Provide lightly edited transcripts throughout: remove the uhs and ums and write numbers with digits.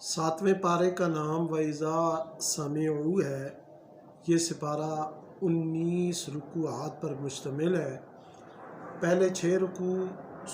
ساتویں پارے کا نام وَإِذَا سَمِعُوا ہے۔ یہ سپارہ 19 رکوعات پر مشتمل ہے۔ پہلے 6 رکوع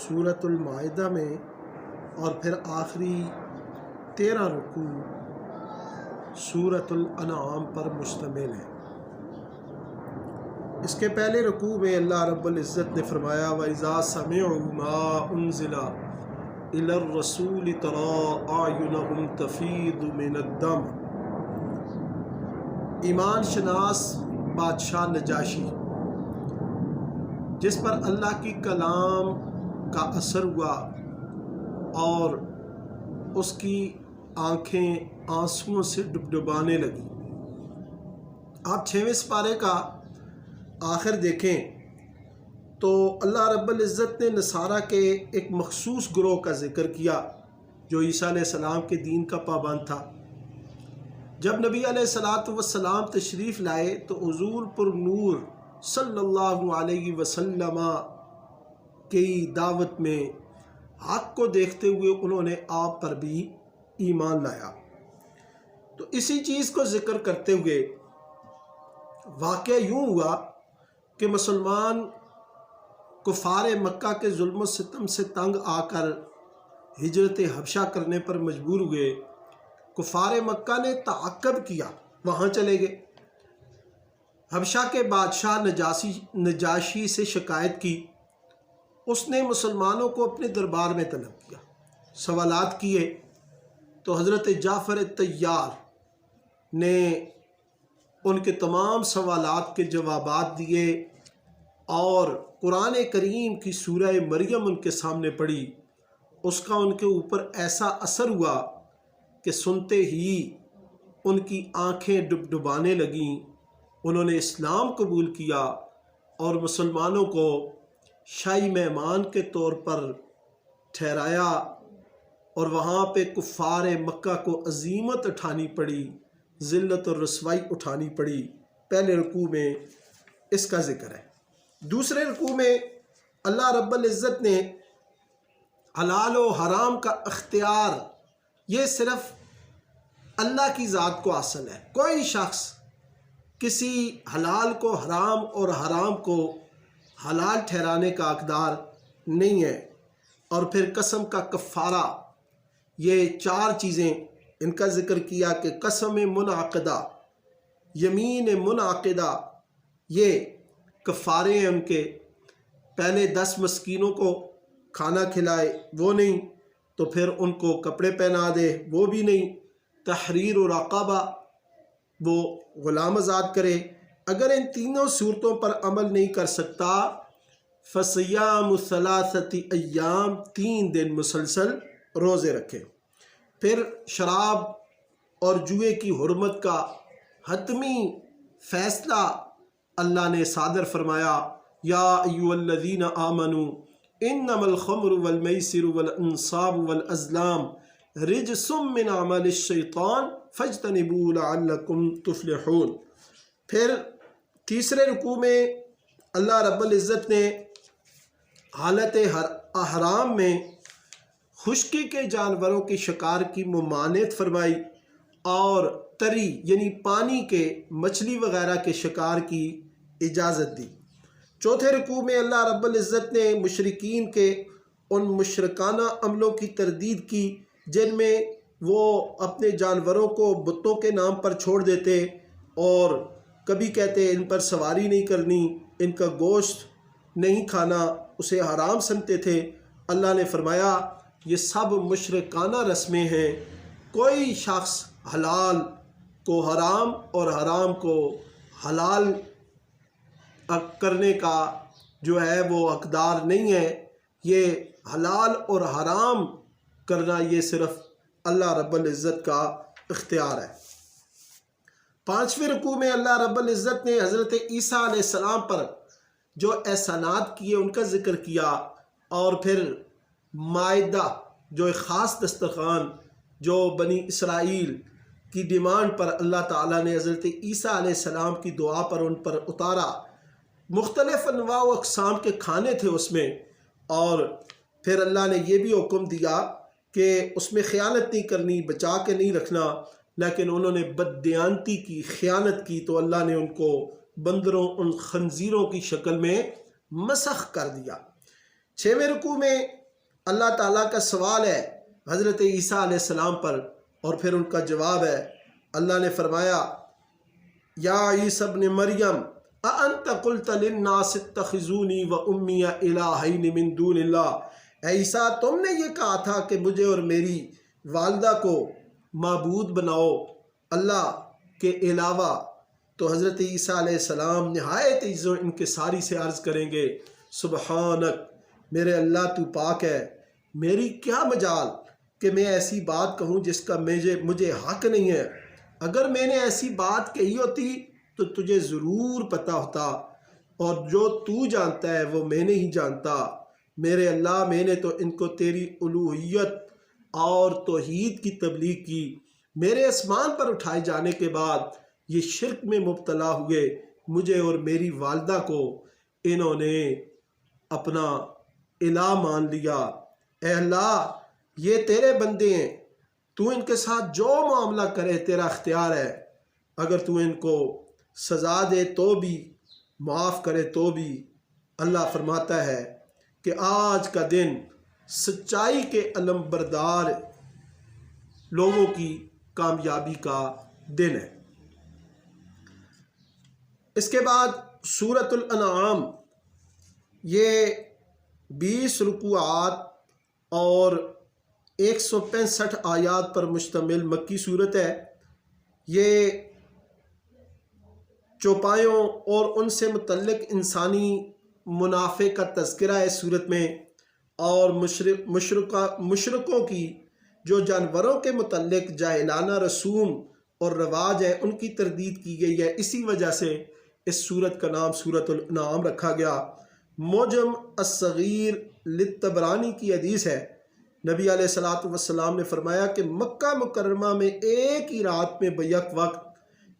سورۃ المائدہ میں اور پھر آخری 13 رکوع سورۃ الانعام پر مشتمل ہے۔ اس کے پہلے رکوع میں اللہ رب العزت نے فرمایا وَإِذَا سَمِعُوا مَا أُنزِلَ إِلَى الرَّسُولِ تَرَىٰ أَعْيُنَهُمْ تَفِيضُ مِنَ الدَّمْعِ۔ ایمان شناس بادشاہ نجاشی جس پر اللہ کی کلام کا اثر ہوا اور اس کی آنکھیں آنسوؤں سے ڈبڈبانے لگی۔ آپ 6ویں سپارے کا آخر دیکھیں تو اللہ رب العزت نے نصارہ کے ایک مخصوص گروہ کا ذکر کیا جو عیسیٰ علیہ السلام کے دین کا پابند تھا۔ جب نبی علیہ السلام تشریف لائے تو حضور پر نور صلی اللہ علیہ وسلم کی دعوت میں حق کو دیکھتے ہوئے انہوں نے آپ پر بھی ایمان لایا۔ تو اسی چیز کو ذکر کرتے ہوئے واقعہ یوں ہوا کہ مسلمان کفار مکہ کے ظلم و ستم سے تنگ آ کر ہجرت حبشہ کرنے پر مجبور ہوئے۔ کفار مکہ نے تعاقب کیا، وہاں چلے گئے۔ حبشہ کے بادشاہ نجاشی سے شکایت کی۔ اس نے مسلمانوں کو اپنے دربار میں طلب کیا، سوالات کیے تو حضرت جعفر طیار نے ان کے تمام سوالات کے جوابات دیے اور قرآن کریم کی سورہ مریم ان کے سامنے پڑھی۔ اس کا ان کے اوپر ایسا اثر ہوا کہ سنتے ہی ان کی آنکھیں ڈبڈبانے لگیں۔ انہوں نے اسلام قبول کیا اور مسلمانوں کو شاہی مہمان کے طور پر ٹھہرایا، اور وہاں پہ کفار مکہ کو عظیمت اٹھانی پڑی، ذلت اور رسوائی اٹھانی پڑی۔ پہلے رکوع میں اس کا ذکر ہے۔ دوسرے رکوع میں اللہ رب العزت نے حلال و حرام کا اختیار یہ صرف اللہ کی ذات کو حاصل ہے۔ کوئی شخص کسی حلال کو حرام اور حرام کو حلال ٹھہرانے کا حقدار نہیں ہے۔ اور پھر قسم کا کفارہ، یہ 4 چیزیں ان کا ذکر کیا کہ قسم منعقدہ، یمین منعقدہ، یہ کفارے ہیں ان کے۔ پہلے 10 مسکینوں کو کھانا کھلائے، وہ نہیں، تو پھر ان کو کپڑے پہنا دے، وہ بھی نہیں، تحریر و رقبہ، وہ غلام آزاد کرے۔ اگر ان تینوں صورتوں پر عمل نہیں کر سکتا فصیام 3 ایام، 3 دن مسلسل روزے رکھے۔ پھر شراب اور جوئے کی حرمت کا حتمی فیصلہ اللہ نے صادر فرمایا، یا ایھا الذین آمنوا انما الخمر والمیسر والانصاب والازلام رجس من عمل الشیطان فاجتنبوہ لعلکم تفلحون۔ پھر تیسرے رکوع میں اللہ رب العزت نے حالت احرام میں خشکی کے جانوروں کے شکار کی ممانعت فرمائی اور تری یعنی پانی کے مچھلی وغیرہ کے شکار کی اجازت دی۔ چوتھے رکوع میں اللہ رب العزت نے مشرکین کے ان مشرکانہ عملوں کی تردید کی جن میں وہ اپنے جانوروں کو بتوں کے نام پر چھوڑ دیتے اور کبھی کہتے ان پر سواری نہیں کرنی، ان کا گوشت نہیں کھانا، اسے حرام سمجھتے تھے۔ اللہ نے فرمایا یہ سب مشرکانہ رسمیں ہیں۔ کوئی شخص حلال کو حرام اور حرام کو حلال کرنے کا جو ہے وہ حقدار نہیں ہے۔ یہ حلال اور حرام کرنا یہ صرف اللہ رب العزت کا اختیار ہے۔ 5ویں رکوع میں اللہ رب العزت نے حضرت عیسیٰ علیہ السلام پر جو احسانات کیے ان کا ذکر کیا، اور پھر مائدہ جو ایک خاص دسترخوان جو بنی اسرائیل کی ڈیمانڈ پر اللہ تعالیٰ نے حضرت عیسیٰ علیہ السلام کی دعا پر ان پر اتارا۔ مختلف انواع و اقسام کے کھانے تھے اس میں، اور پھر اللہ نے یہ بھی حکم دیا کہ اس میں خیانت نہیں کرنی، بچا کے نہیں رکھنا، لیکن انہوں نے بددیانتی کی، خیانت کی، تو اللہ نے ان کو بندروں، ان خنزیروں کی شکل میں مسخ کر دیا۔ 6ویں رکوع میں اللہ تعالیٰ کا سوال ہے حضرت عیسیٰ علیہ السلام پر، اور پھر ان کا جواب ہے۔ اللہ نے فرمایا یا عیسی ابن مریم اانت قلت للناس اتخذونی و امی الہین من دون اللہ، اے عیسیٰ تم نے یہ کہا تھا کہ مجھے اور میری والدہ کو معبود بناؤ اللہ کے علاوہ۔ تو حضرت عیسیٰ علیہ السلام نہایت عزت و انکساری سے عرض کریں گے سبحانک، میرے اللہ تو پاک ہے، میری کیا مجال کہ میں ایسی بات کہوں جس کا مجھے حق نہیں ہے۔ اگر میں نے ایسی بات کہی ہوتی تو تجھے ضرور پتہ ہوتا، اور جو تو جانتا ہے وہ میں نہیں جانتا۔ میرے اللہ، میں نے تو ان کو تیری الوہیت اور توحید کی تبلیغ کی، میرے آسمان پر اٹھائے جانے کے بعد یہ شرک میں مبتلا ہوئے، مجھے اور میری والدہ کو انہوں نے اپنا الہ مان لیا۔ اے اللہ، یہ تیرے بندے ہیں، تو ان کے ساتھ جو معاملہ کرے تیرا اختیار ہے، اگر تو ان کو سزا دے تو بھی، معاف کرے تو بھی۔ اللہ فرماتا ہے کہ آج کا دن سچائی کے علم بردار لوگوں کی کامیابی کا دن ہے۔ اس کے بعد سورۃ الانعام، یہ 20 رکوعات اور 165 آیات پر مشتمل مکی صورت ہے۔ یہ چوپایوں اور ان سے متعلق انسانی منافع کا تذکرہ ہے اس صورت میں، اور مشرکوں کی جو جانوروں کے متعلق جاہلانہ رسوم اور رواج ہے ان کی تردید کی گئی ہے۔ اسی وجہ سے اس صورت کا نام سورۃ الانعام رکھا گیا۔ معجم الصغیر للطبرانی کی حدیث ہے، نبی علیہ الصلوۃ والسلام نے فرمایا کہ مکہ مکرمہ میں ایک ہی رات میں بیک وقت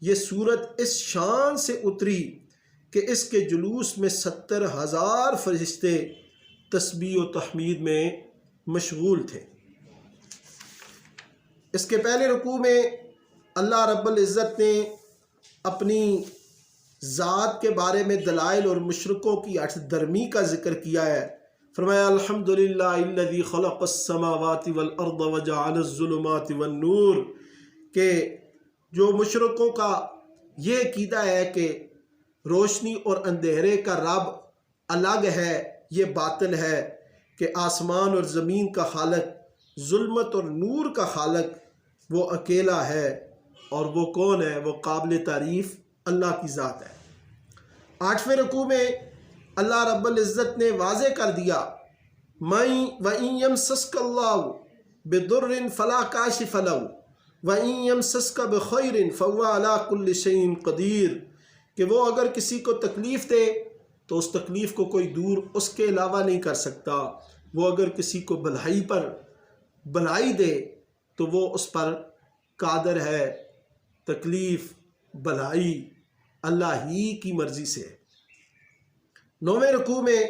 یہ سورت اس شان سے اتری کہ اس کے جلوس میں 70,000 فرشتے تسبیح و تحمید میں مشغول تھے۔ اس کے پہلے رکوع میں اللہ رب العزت نے اپنی ذات کے بارے میں دلائل اور مشرکوں کی ہٹ درمی کا ذکر کیا ہے۔ فرمایا الحمدللہ الذی خلق السماوات والارض وجعل الظلمات والنور، کہ جو مشرکوں کا یہ عقیدہ ہے کہ روشنی اور اندھیرے کا رب الگ ہے، یہ باطل ہے، کہ آسمان اور زمین کا خالق، ظلمت اور نور کا خالق وہ اکیلا ہے، اور وہ کون ہے؟ وہ قابل تعریف اللہ کی ذات ہے۔ 8ویں رکوع میں اللہ رب العزت نے واضح کر دیا وَإِن يَمْسَسْكَ اللَّهُ بِضُرٍّ فَلَا كَاشِفَ لَهُ وَإِن يَمْسَسْكَ بِخَيْرٍ فَهُوَ عَلَى كُلِّ شَيْءٍ قَدِيرٌ، کہ وہ اگر کسی کو تکلیف دے تو اس تکلیف کو کوئی دور اس کے علاوہ نہیں کر سکتا، وہ اگر کسی کو بھلائی پر بھلائی دے تو وہ اس پر قادر ہے۔ تکلیف، بھلائی اللہ ہی کی مرضی سے۔ 9ویں رکوع میں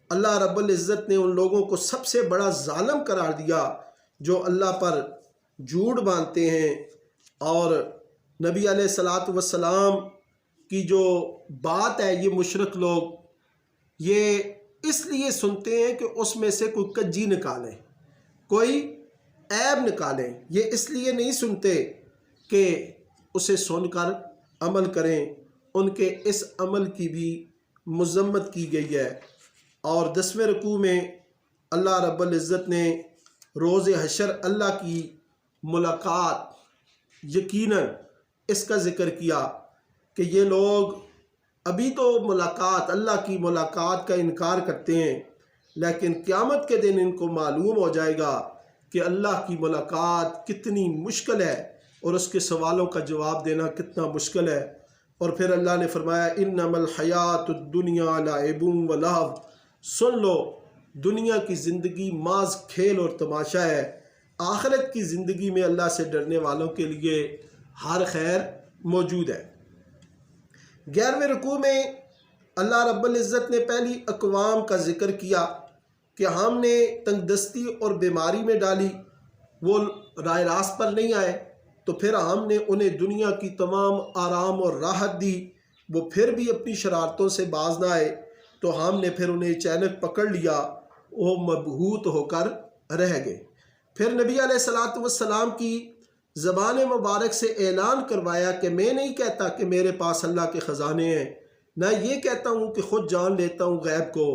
اللہ رب العزت نے ان لوگوں کو سب سے بڑا ظالم قرار دیا جو اللہ پر جھوٹ باندھتے ہیں، اور نبی علیہ الصلوۃ والسلام کی جو بات ہے یہ مشرک لوگ یہ اس لیے سنتے ہیں کہ اس میں سے کوئی کجی نکالیں، کوئی عیب نکالیں، یہ اس لیے نہیں سنتے کہ اسے سن کر عمل کریں۔ ان کے اس عمل کی بھی مذمت کی گئی ہے۔ اور 10ویں رکوع میں اللہ رب العزت نے روز حشر اللہ کی ملاقات، یقیناً اس کا ذکر کیا کہ یہ لوگ ابھی تو ملاقات، اللہ کی ملاقات کا انکار کرتے ہیں، لیکن قیامت کے دن ان کو معلوم ہو جائے گا کہ اللہ کی ملاقات کتنی مشکل ہے اور اس کے سوالوں کا جواب دینا کتنا مشکل ہے۔ اور پھر اللہ نے فرمایا انما الحیات الدنیا لعب و لہو، سن لو دنیا کی زندگی محض کھیل اور تماشا ہے، آخرت کی زندگی میں اللہ سے ڈرنے والوں کے لیے ہر خیر موجود ہے۔ 11ویں رکوع میں اللہ رب العزت نے پہلی اقوام کا ذکر کیا کہ ہم نے تنگ دستی اور بیماری میں ڈالی، وہ رائے راست پر نہیں آئے تو پھر ہم نے انہیں دنیا کی تمام آرام اور راحت دی، وہ پھر بھی اپنی شرارتوں سے باز نہ آئے تو ہم نے پھر انہیں اچانک پکڑ لیا، وہ مبہوت ہو کر رہ گئے۔ پھر نبی علیہ الصلوۃ والسلام کی زبان مبارک سے اعلان کروایا کہ میں نہیں کہتا کہ میرے پاس اللہ کے خزانے ہیں، نہ یہ کہتا ہوں کہ خود جان لیتا ہوں غیب کو،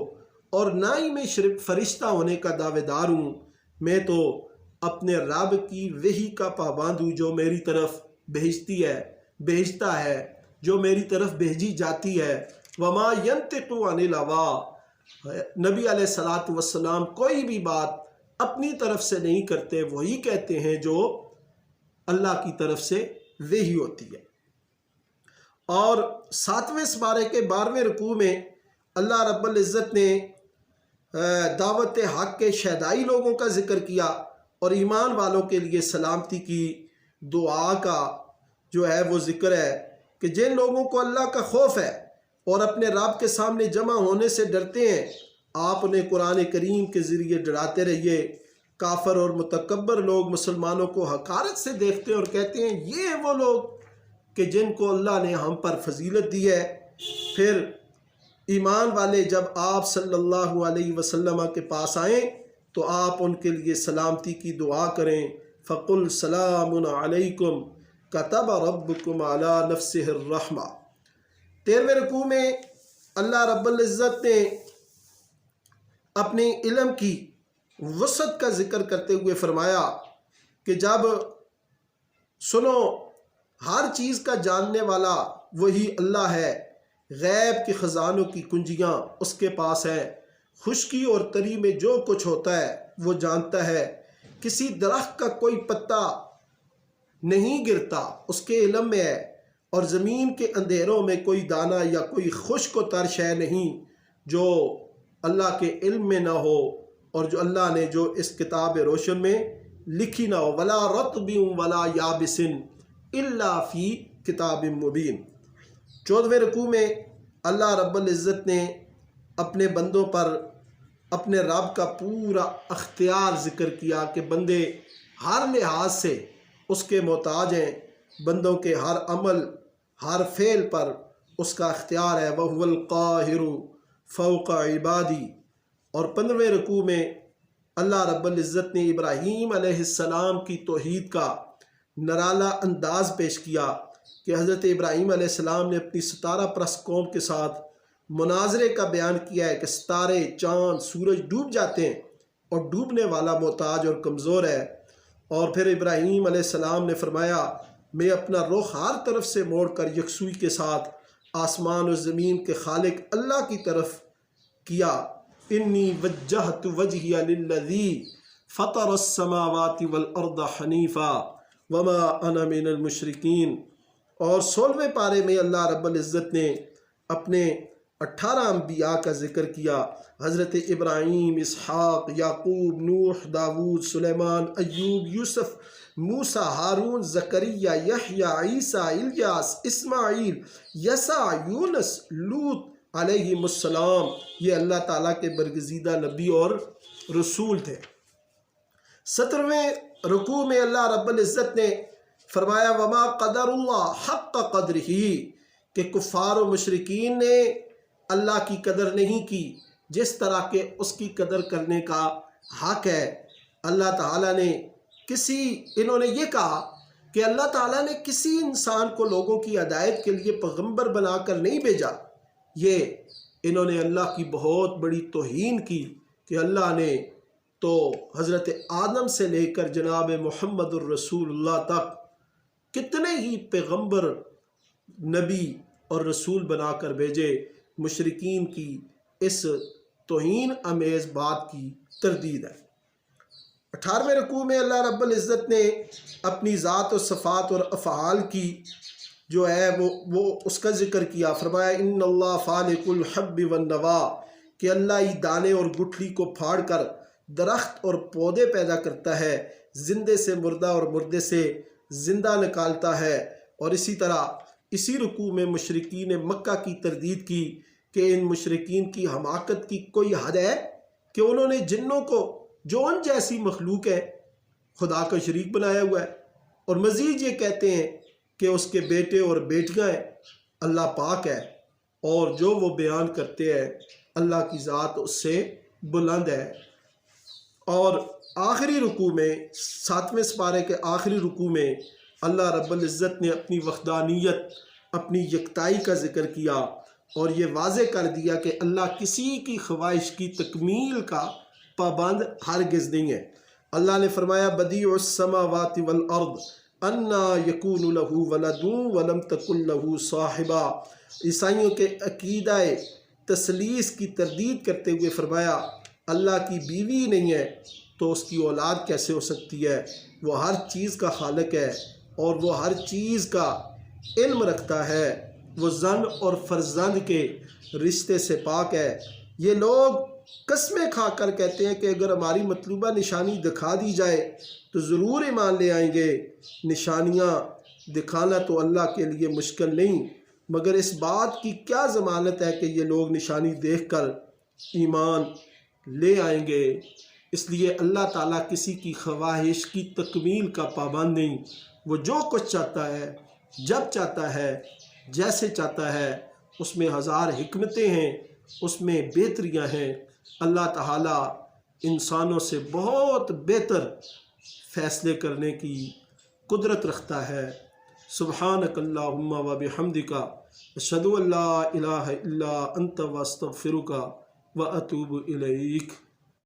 اور نہ ہی میں فرشتہ ہونے کا دعوے دار ہوں، میں تو اپنے رب کی وحی کا پابند ہوں جو میری طرف بھیجتا ہے، جو میری طرف بھیجی جاتی ہے۔ وما ينطق عن الهوى، نبی علیہ الصلوۃ والسلام کوئی بھی بات اپنی طرف سے نہیں کرتے، وہی کہتے ہیں جو اللہ کی طرف سے وحی ہوتی ہے۔ اور 7ویں سپارے کے 12ویں رکوع میں اللہ رب العزت نے دعوت حق کے شہدائی لوگوں کا ذکر کیا اور ایمان والوں کے لیے سلامتی کی دعا کا جو ہے وہ ذکر ہے کہ جن لوگوں کو اللہ کا خوف ہے اور اپنے رب کے سامنے جمع ہونے سے ڈرتے ہیں، آپ انہیں قرآن کریم کے ذریعے ڈراتے رہیے۔ کافر اور متکبر لوگ مسلمانوں کو حقارت سے دیکھتے ہیں اور کہتے ہیں یہ ہیں وہ لوگ کہ جن کو اللہ نے ہم پر فضیلت دی ہے۔ پھر ایمان والے جب آپ صلی اللہ علیہ وسلم کے پاس آئیں تو آپ ان کے لیے سلامتی کی دعا کریں۔ فَقُلْ سَلَامٌ عَلَيْكُمْ كَتَبَ رَبُّكُمْ عَلَى نَفْسِهِ الرَّحْمَةِ۔ 13ویں رکوع میں اللہ رب العزت نے اپنے علم کی وسعت کا ذکر کرتے ہوئے فرمایا کہ جب سنو، ہر چیز کا جاننے والا وہی اللہ ہے، غیب کے خزانوں کی کنجیاں اس کے پاس ہیں، خشکی اور تری میں جو کچھ ہوتا ہے وہ جانتا ہے، کسی درخت کا کوئی پتا نہیں گرتا اس کے علم میں ہے، اور زمین کے اندھیروں میں کوئی دانہ یا کوئی خشک و تر شے نہیں جو اللہ کے علم میں نہ ہو، اور جو اللہ نے جو اس کتاب روشن میں لکھی نہ ہو۔ ولا رطب ولا یابس الا فی کتاب مبین۔ 14ویں رکوع میں اللہ رب العزت نے اپنے بندوں پر اپنے رب کا پورا اختیار ذکر کیا کہ بندے ہر لحاظ سے اس کے محتاج ہیں، بندوں کے ہر عمل ہر فعل پر اس کا اختیار ہے۔ وَهُوَ الْقَاهِرُ فَوْقَ عِبَادِهِ۔ اور 15ویں رکوع میں اللہ رب العزت نے ابراہیم علیہ السلام کی توحید کا نرالا انداز پیش کیا کہ حضرت ابراہیم علیہ السلام نے اپنی ستارہ پرست قوم کے ساتھ مناظرے کا بیان کیا ہے کہ ستارے، چاند، سورج ڈوب جاتے ہیں اور ڈوبنے والا محتاج اور کمزور ہے۔ اور پھر ابراہیم علیہ السلام نے فرمایا میں اپنا رخ ہر طرف سے موڑ کر یکسوئی کے ساتھ آسمان و زمین کے خالق اللہ کی طرف کیا۔ انی وجہت وجہی للذی فطر السماوات والارض حنیفا وما انا من المشرکین۔ اور 16ویں پارے میں اللہ رب العزت نے اپنے 18 انبیاء کا ذکر کیا، حضرت ابراہیم، اسحاق، یعقوب، نوح، داود، سلیمان، ایوب، یوسف، موسیٰ، ہارون، زکریا، یحییٰ، عیسیٰ، الیاس، اسماعیل، یسع، یونس، لوط علیہم السلام۔ یہ اللہ تعالیٰ کے برگزیدہ نبی اور رسول تھے۔ 17ویں رکوع میں اللہ رب العزت نے فرمایا وما قدر اللہ حق قدرہ، کہ کفار و مشرکین نے اللہ کی قدر نہیں کی جس طرح کہ اس کی قدر کرنے کا حق ہے۔ اللہ تعالیٰ نے انہوں نے یہ کہا کہ اللہ تعالیٰ نے کسی انسان کو لوگوں کی ہدایت کے لیے پیغمبر بنا کر نہیں بھیجا۔ یہ انہوں نے اللہ کی بہت بڑی توہین کی کہ اللہ نے تو حضرت آدم سے لے کر جناب محمد الرسول اللہ تک کتنے ہی پیغمبر، نبی اور رسول بنا کر بھیجے۔ مشرکین کی اس توہین امیز بات کی تردید ہے۔ 18ویں رکوع میں اللہ رب العزت نے اپنی ذات و صفات اور افعال کی جو ہے وہ اس کا ذکر کیا، فرمایا ان اللہ فالق الحب والنوا، کہ اللہ ہی دانے اور گٹھلی کو پھاڑ کر درخت اور پودے پیدا کرتا ہے، زندے سے مردہ اور مردے سے زندہ نکالتا ہے۔ اور اسی طرح اسی رکوع میں مشرکین مکہ کی تردید کی کہ ان مشرکین کی حماقت کی کوئی حد ہے کہ انہوں نے جنوں کو جو ان جیسی مخلوق ہے خدا کا شریک بنایا ہوا ہے، اور مزید یہ کہتے ہیں کہ اس کے بیٹے اور بیٹیاں ہیں، اللہ پاک ہے، اور جو وہ بیان کرتے ہیں اللہ کی ذات اس سے بلند ہے۔ اور آخری رکوع میں 7ویں سپارے کے آخری رکوع میں اللہ رب العزت نے اپنی وحدانیت، اپنی یکتائی کا ذکر کیا اور یہ واضح کر دیا کہ اللہ کسی کی خواہش کی تکمیل کا پابند ہرگز نہیں ہے۔ اللہ نے فرمایا بدیع السماوات والارض انا یکون لہ ولد ولم تکن لہ صاحبہ۔ عیسائیوں کے عقیدہ تثلیث کی تردید کرتے ہوئے فرمایا اللہ کی بیوی نہیں ہے تو اس کی اولاد کیسے ہو سکتی ہے؟ وہ ہر چیز کا خالق ہے اور وہ ہر چیز کا علم رکھتا ہے، وہ زن اور فرزند کے رشتے سے پاک ہے۔ یہ لوگ قسمیں کھا کر کہتے ہیں کہ اگر ہماری مطلوبہ نشانی دکھا دی جائے تو ضرور ایمان لے آئیں گے۔ نشانیاں دکھانا تو اللہ کے لیے مشکل نہیں، مگر اس بات کی کیا ضمانت ہے کہ یہ لوگ نشانی دیکھ کر ایمان لے آئیں گے؟ اس لیے اللہ تعالیٰ کسی کی خواہش کی تکمیل کا پابند نہیں، وہ جو کچھ چاہتا ہے، جب چاہتا ہے، جیسے چاہتا ہے، اس میں ہزار حکمتیں ہیں، اس میں بہتریاں ہیں۔ اللہ تعالیٰ انسانوں سے بہت بہتر فیصلے کرنے کی قدرت رکھتا ہے۔ سبحانک اللہم و بحمدک اشہد ان لا الہ الا انت واستغفرک واتوب الیک۔